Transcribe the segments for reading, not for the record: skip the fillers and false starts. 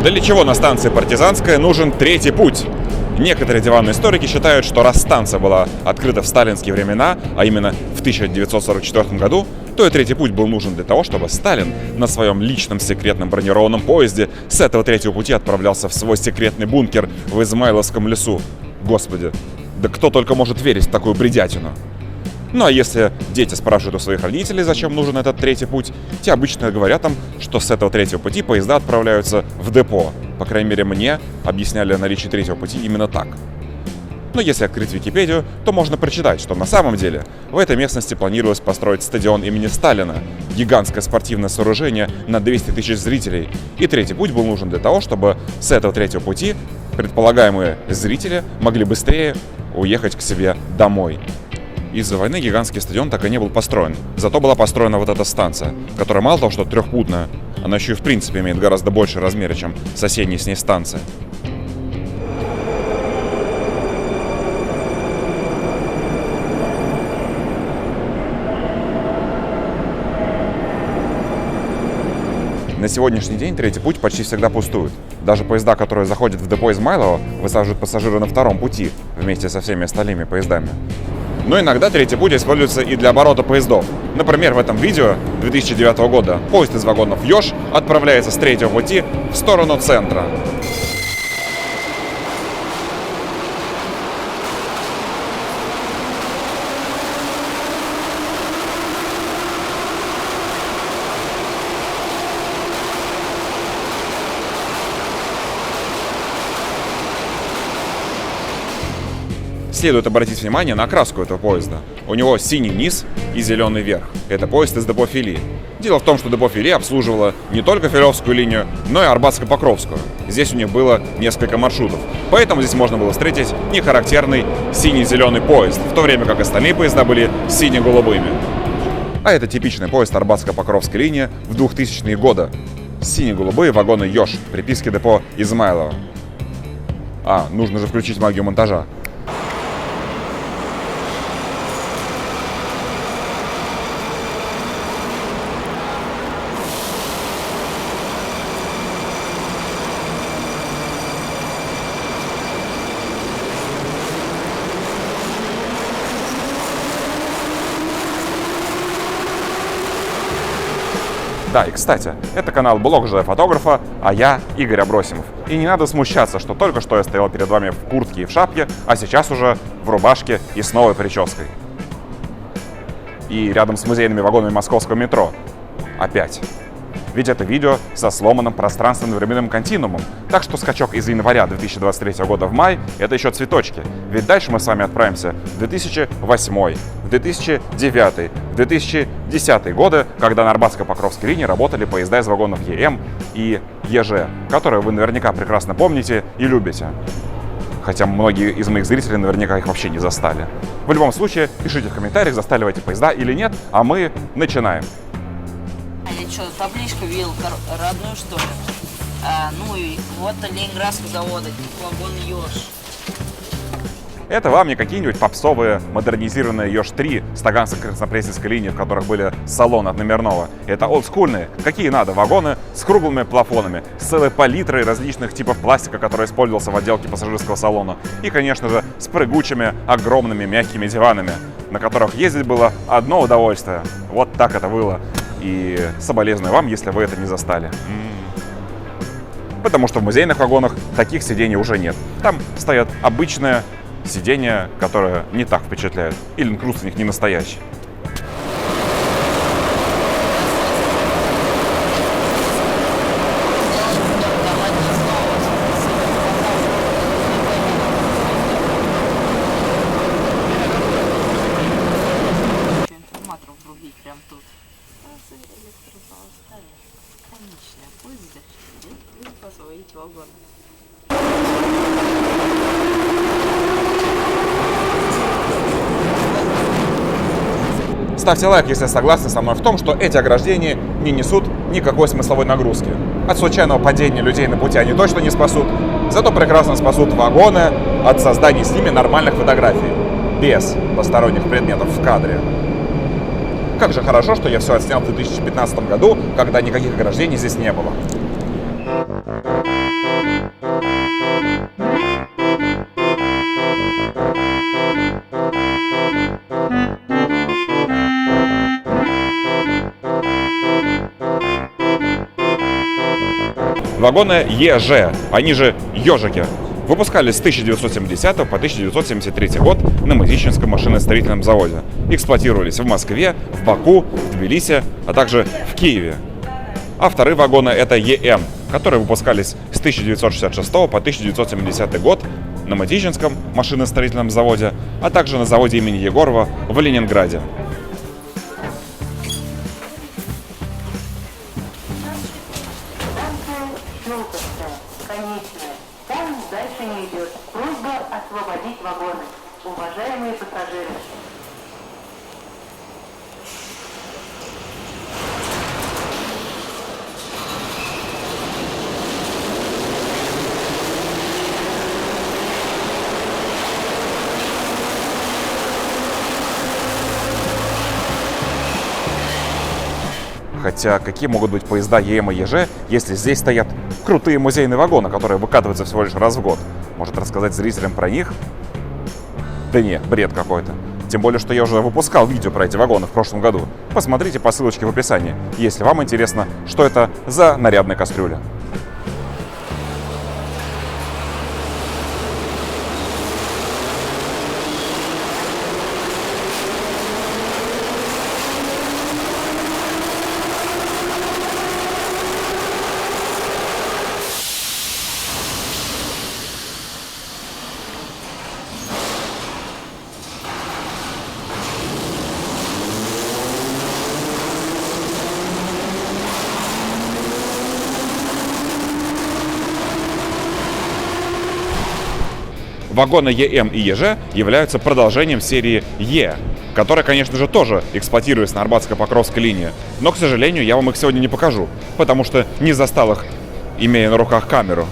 Для чего на станции Партизанская нужен третий путь? Некоторые диванные историки считают, что раз станция была открыта в сталинские времена, а именно в 1944 году, то и третий путь был нужен для того, чтобы Сталин на своем личном секретном бронированном поезде с этого третьего пути отправлялся в свой секретный бункер в Измайловском лесу. Господи, да кто только может верить в такую бредятину? Ну а если дети спрашивают у своих родителей, зачем нужен этот третий путь, те обычно говорят им, что с этого третьего пути поезда отправляются в депо. По крайней мере, мне объясняли наличие третьего пути именно так. Но если открыть Википедию, то можно прочитать, что на самом деле в этой местности планировалось построить стадион имени Сталина, гигантское спортивное сооружение на 200 тысяч зрителей. И третий путь был нужен для того, чтобы с этого третьего пути предполагаемые зрители могли быстрее уехать к себе домой. Из-за войны гигантский стадион так и не был построен. Зато была построена вот эта станция, которая мало того, что трехпутная, она еще и в принципе имеет гораздо больше размера, чем соседняя с ней станция. На сегодняшний день третий путь почти всегда пустует. Даже поезда, которые заходят в депо Измайлово, высаживают пассажиров на втором пути вместе со всеми остальными поездами. Но иногда третий путь используется и для оборота поездов. Например, в этом видео 2009 года поезд из вагонов «Ёж» отправляется с третьего пути в сторону центра. Следует обратить внимание на окраску этого поезда. У него синий низ и зеленый верх. Это поезд из депо Фили. Дело в том, что депо Фили обслуживало не только Филевскую линию, но и Арбатско-Покровскую. Здесь у них было несколько маршрутов. Поэтому здесь можно было встретить нехарактерный синий-зеленый поезд, в то время как остальные поезда были сине-голубыми. А это типичный поезд Арбатско-Покровской линии в 2000-е годы. Сине-голубые вагоны «Ёж», приписки депо Измайлово. Нужно же включить магию монтажа. Да, и кстати, это канал Блог Фотографа, а я Игорь Абросимов. И не надо смущаться, что только что я стоял перед вами в куртке и в шапке, а сейчас уже в рубашке и с новой прической. И рядом с музейными вагонами московского метро. Опять. Ведь это видео со сломанным пространственно-временным континуумом. Так что скачок из января 2023 года в май — это еще цветочки. Ведь дальше мы с вами отправимся в 2008, в 2009, в 2010 годы, когда на Арбатско-Покровской линии работали поезда из вагонов ЕМ и ЕЖ, которые вы наверняка прекрасно помните и любите. Хотя многие из моих зрителей наверняка их вообще не застали. В любом случае, пишите в комментариях, застали вы эти поезда или нет, а мы начинаем. Или что, табличку видел родную, что ли? Ну и вот Ленинградского завода, вагон «Ёж». Это вам не какие-нибудь попсовые модернизированные «Ёж-3» с Таганской-Краснопресненской линии, в которых были салоны от номерного. Это олдскульные, какие надо, вагоны с круглыми плафонами, с целой палитрой различных типов пластика, который использовался в отделке пассажирского салона. И, конечно же, с прыгучими, огромными мягкими диванами, на которых ездить было одно удовольствие. Вот так это было. И соболезную вам, если вы это не застали. Потому что в музейных вагонах таких сидений уже нет. Там стоят обычные сиденья, которые не так впечатляют. Или инкруст у них не настоящий. Информаторов врубить прям тут. Конечная поезд идет посмотреть вагон. Ставьте лайк, если согласны со мной в том, что эти ограждения не несут никакой смысловой нагрузки. От случайного падения людей на пути они точно не спасут, зато прекрасно спасут вагоны от создания с ними нормальных фотографий, без посторонних предметов в кадре. Как же хорошо, что я все отснял в 2015 году, когда никаких ограждений здесь не было. Вагоны ЕЖ, они же ежики, выпускались с 1970 по 1973 год на Мытищинском машиностроительном заводе. Эксплуатировались в Москве, в Баку, в Тбилиси, а также в Киеве. А вторые вагоны — это ЕМ, которые выпускались с 1966 по 1970 год на Мытищинском машиностроительном заводе, а также на заводе имени Егорова в Ленинграде. Конечная. Там дальше не идет. Просьба освободить вагоны. Уважаемые пассажиры. Хотя какие могут быть поезда ЕМ и ЕЖ, если здесь стоят крутые музейные вагоны, которые выкатываются всего лишь раз в год? Может, рассказать зрителям про них? Да не, бред какой-то. Тем более, что я уже выпускал видео про эти вагоны в прошлом году. Посмотрите по ссылочке в описании, если вам интересно, что это за нарядная кастрюля. Вагоны ЕМ и ЕЖ являются продолжением серии Е, которая, конечно же, тоже эксплуатируется на Арбатско-Покровской линии. Но, к сожалению, я вам их сегодня не покажу, потому что не застал их, имея на руках камеру.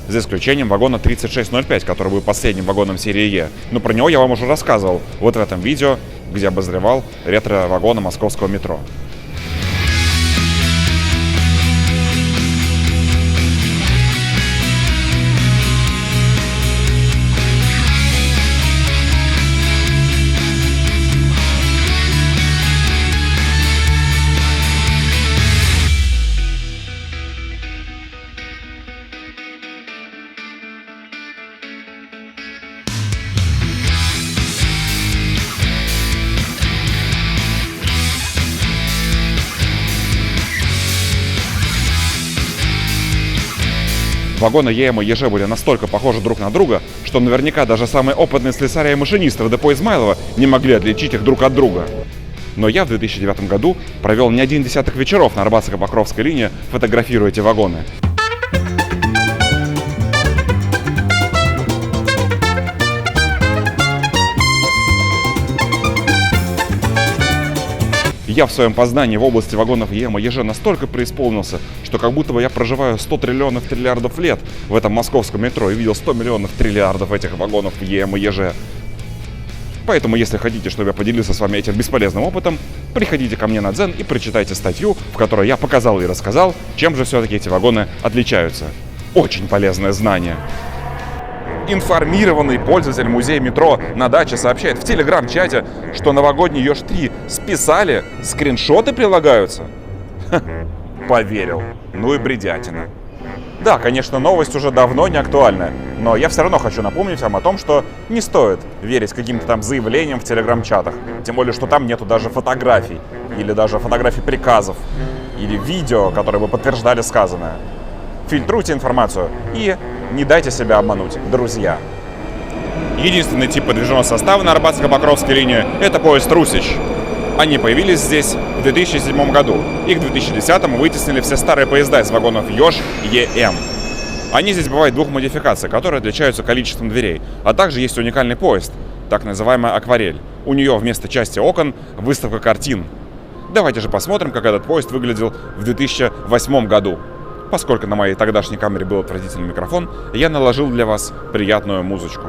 За исключением вагона 3605, который был последним вагоном серии Е. Но про него я вам уже рассказывал вот в этом видео, где обозревал ретро-вагоны московского метро. Вагоны ЕМ и ЕЖ были настолько похожи друг на друга, что наверняка даже самые опытные слесаря и машинисты в депо Измайлова не могли отличить их друг от друга. Но я в 2009 году провел не один десяток вечеров на Арбатско-Покровской линии, фотографируя эти вагоны. Я в своем познании в области вагонов ЕМ и ЕЖ настолько преисполнился, что как будто бы я проживаю 100 триллионов триллиардов лет в этом московском метро и видел 100 миллионов триллиардов этих вагонов ЕМ и ЕЖ. Поэтому, если хотите, чтобы я поделился с вами этим бесполезным опытом, приходите ко мне на Дзен и прочитайте статью, в которой я показал и рассказал, чем же все-таки эти вагоны отличаются. Очень полезное знание. Информированный пользователь музея метро на даче сообщает в телеграм-чате, что новогодний Ёж-3 списали, скриншоты прилагаются. Ха, поверил. Ну и бредятина. Да, конечно, новость уже давно не актуальна, но я все равно хочу напомнить вам о том, что не стоит верить каким-то там заявлениям в телеграм-чатах. Тем более, что там нету даже фотографий, или даже фотографий приказов, или видео, которые бы подтверждали сказанное. Фильтруйте информацию и не дайте себя обмануть, друзья. Единственный тип подвижного состава на Арбатско-Покровской линии — это поезд «Русич». Они появились здесь в 2007 году. Их в 2010-м вытеснили все старые поезда из вагонов ЕЖ и ЕМ. Они здесь бывают двух модификаций, которые отличаются количеством дверей. А также есть уникальный поезд, так называемая акварель. У нее вместо части окон выставка картин. Давайте же посмотрим, как этот поезд выглядел в 2008 году. Поскольку на моей тогдашней камере был отвратительный микрофон, я наложил для вас приятную музычку.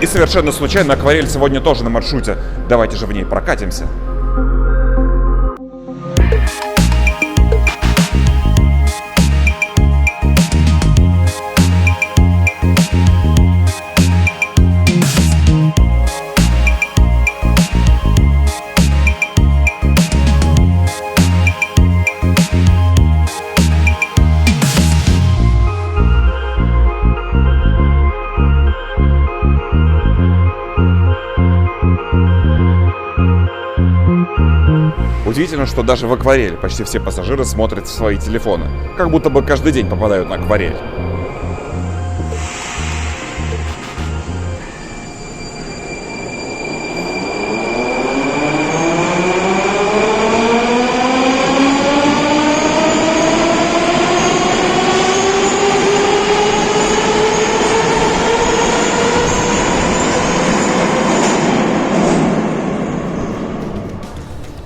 И совершенно случайно акварель сегодня тоже на маршруте. Давайте же в ней прокатимся. Удивительно, что даже в акварель почти все пассажиры смотрят в свои телефоны. Как будто бы каждый день попадают на акварель.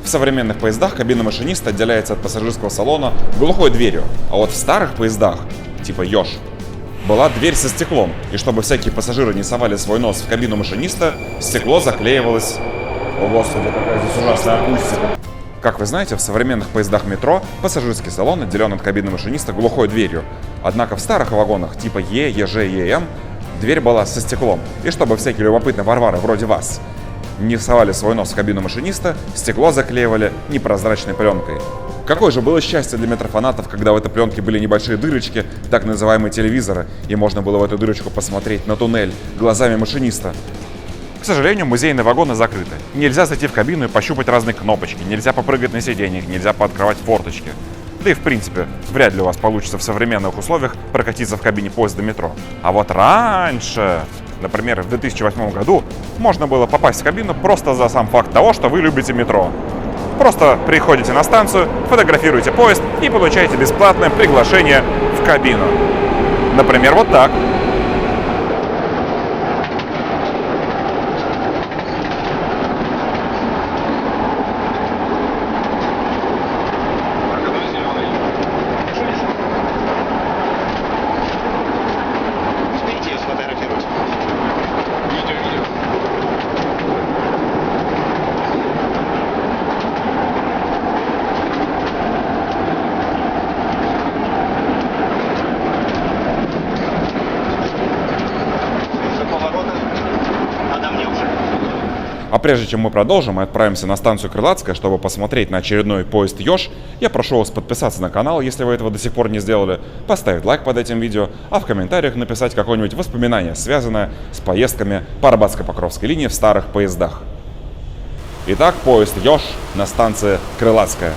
В современных поездах кабина машиниста отделяется от пассажирского салона глухой дверью, а вот в старых поездах, типа Ёж, была дверь со стеклом, и чтобы всякие пассажиры не совали свой нос в кабину машиниста, стекло заклеивалось... О господи, какая здесь ужасная акустика. Как вы знаете, в современных поездах метро пассажирский салон отделен от кабины машиниста глухой дверью, однако в старых вагонах типа Е, ЕЖ и ЕМ дверь была со стеклом, и чтобы всякие любопытные варвары вроде вас не совали свой нос в кабину машиниста, стекло заклеивали непрозрачной пленкой. Какое же было счастье для метрофанатов, когда в этой пленке были небольшие дырочки, так называемые телевизоры, и можно было в эту дырочку посмотреть на туннель глазами машиниста. К сожалению, музейные вагоны закрыты. Нельзя зайти в кабину и пощупать разные кнопочки, нельзя попрыгать на сиденьях, нельзя пооткрывать форточки. Да и в принципе, вряд ли у вас получится в современных условиях прокатиться в кабине поезда метро. А вот раньше... Например, в 2008 году можно было попасть в кабину просто за сам факт того, что вы любите метро. Просто приходите на станцию, фотографируете поезд и получаете бесплатное приглашение в кабину. Например, вот так. А прежде чем мы продолжим и отправимся на станцию Крылатская, чтобы посмотреть на очередной поезд Ёж, я прошу вас подписаться на канал, если вы этого до сих пор не сделали, поставить лайк под этим видео, а в комментариях написать какое-нибудь воспоминание, связанное с поездками по Арбатско-Покровской линии в старых поездах. Итак, поезд Ёж на станции Крылатская.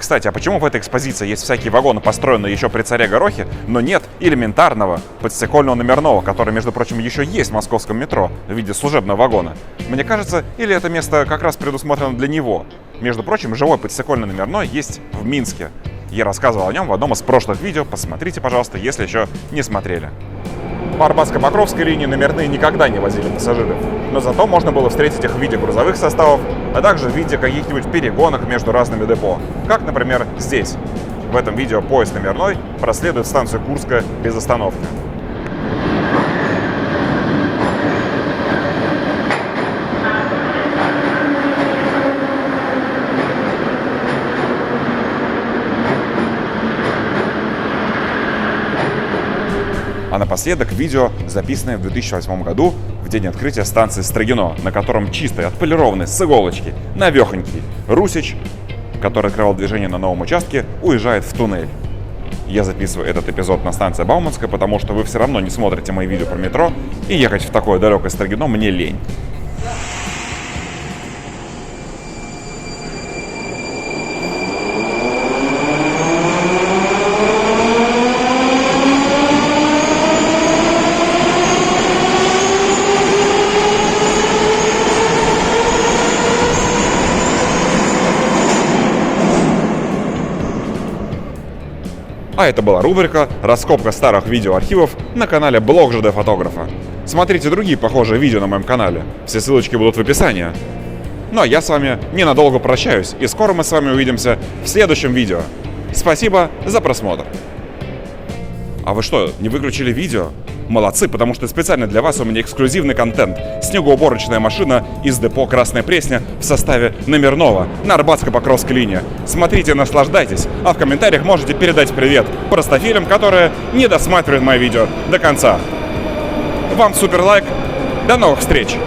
Кстати, а почему в этой экспозиции есть всякие вагоны, построенные еще при царе Горохе, но нет элементарного подстекольного номерного, который, между прочим, еще есть в московском метро в виде служебного вагона? Мне кажется, или это место как раз предусмотрено для него. Между прочим, живой подстекольный номерной есть в Минске. Я рассказывал о нем в одном из прошлых видео, посмотрите, пожалуйста, если еще не смотрели. По Арбатско-Покровской линии номерные никогда не возили пассажиров, но зато можно было встретить их в виде грузовых составов, а также в виде каких-нибудь перегонок между разными депо. Как, например, здесь. В этом видео поезд номерной проследует станцию Курская без остановки. А напоследок видео, записанное в 2008 году, в день открытия станции Строгино, на котором чистый, отполированный, с иголочки, навехонький Русич, который открывал движение на новом участке, уезжает в туннель. Я записываю этот эпизод на станции Бауманская, потому что вы все равно не смотрите мои видео про метро, и ехать в такое далекое Строгино мне лень. А это была рубрика «Раскопка старых видеоархивов» на канале Блог ЖД Фотографа. Смотрите другие похожие видео на моем канале, все ссылочки будут в описании. Ну а я с вами ненадолго прощаюсь, и скоро мы с вами увидимся в следующем видео. Спасибо за просмотр. А вы что, не выключили видео? Молодцы, потому что специально для вас у меня эксклюзивный контент. Снегоуборочная машина из депо «Красная Пресня» в составе номерного на Арбатско-Покровской линии. Смотрите, наслаждайтесь, а в комментариях можете передать привет простофилям, которые не досматривают мои видео до конца. Вам супер лайк, до новых встреч!